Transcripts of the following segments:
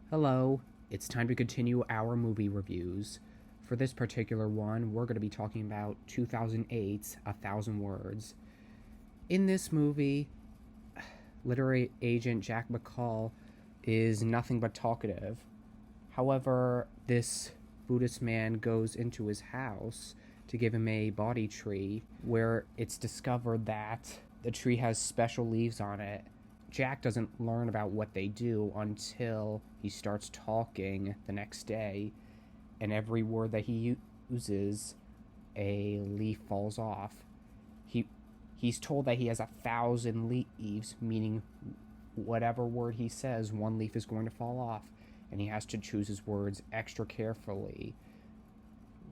Hello, it's time to continue our movie reviews. For this particular one, we're going to be talking about 2008's A Thousand Words. In this movie, literary agent Jack McCall is nothing but talkative. However, this Buddhist man goes into his house to give him a body tree where it's discovered that the tree has special leaves on it. Jack doesn't learn about what they do until he starts talking the next day, and every word that he uses, a leaf falls off. He's told that he has 1,000 leaves, meaning whatever word he says, one leaf is going to fall off, and he has to choose his words extra carefully.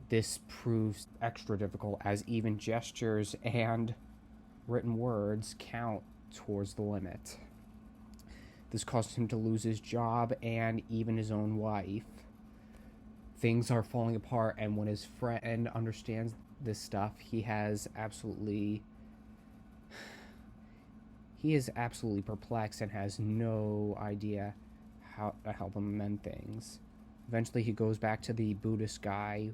This proves extra difficult as even gestures and written words count towards the limit. This caused him to lose his job and even his own wife. Things are falling apart, and when his friend understands this stuff, he is absolutely perplexed and has no idea how to help him mend things. Eventually, he goes back to the Buddhist guy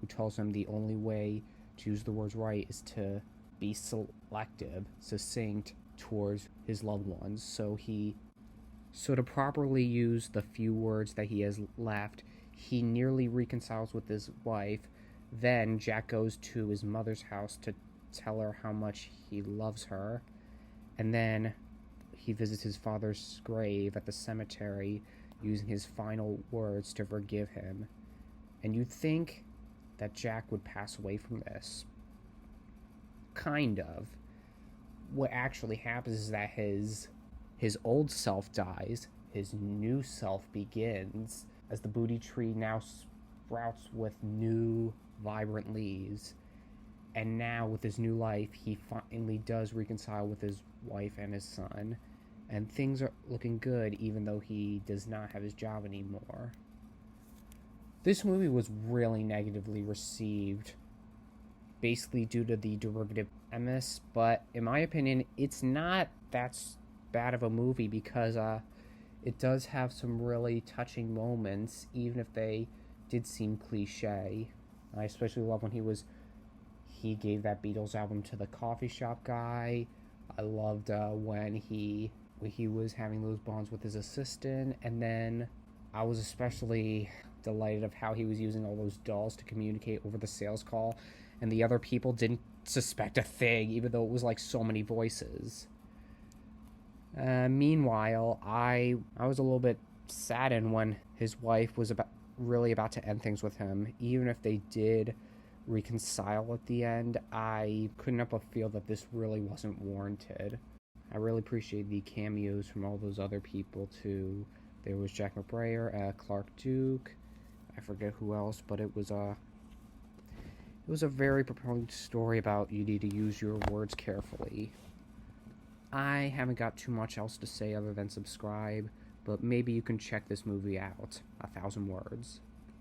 who tells him the only way to use the words right is to be selective, succinct towards his loved ones. So to properly use the few words that he has left, he nearly reconciles with his wife. Then Jack goes to his mother's house to tell her how much he loves her. And then he visits his father's grave at the cemetery, using his final words to forgive him. And you'd think that Jack would pass away from this. Kind of. What actually happens is that his old self dies, his new self begins, as the Bodhi tree now sprouts with new, vibrant leaves. And now, with his new life, he finally does reconcile with his wife and his son. And things are looking good, even though he does not have his job anymore. This movie was really negatively received, basically due to the derivative premise, but in my opinion, it's not that bad of a movie because it does have some really touching moments, even if they did seem cliche. I especially love when he gave that Beatles album to the coffee shop guy. I loved when he was having those bonds with his assistant, and then I was especially delighted of how he was using all those dolls to communicate over the sales call, and the other people didn't suspect a thing, even though it was like so many voices. Meanwhile, I was a little bit saddened when his wife was really about to end things with him. Even if they did reconcile at the end, I couldn't help but feel that this really wasn't warranted. I really appreciate the cameos from all those other people too. There was Jack McBrayer, Clark Duke, I forget who else, but it was a very propelling story about you need to use your words carefully. I haven't got too much else to say other than subscribe, but maybe you can check this movie out, A Thousand Words.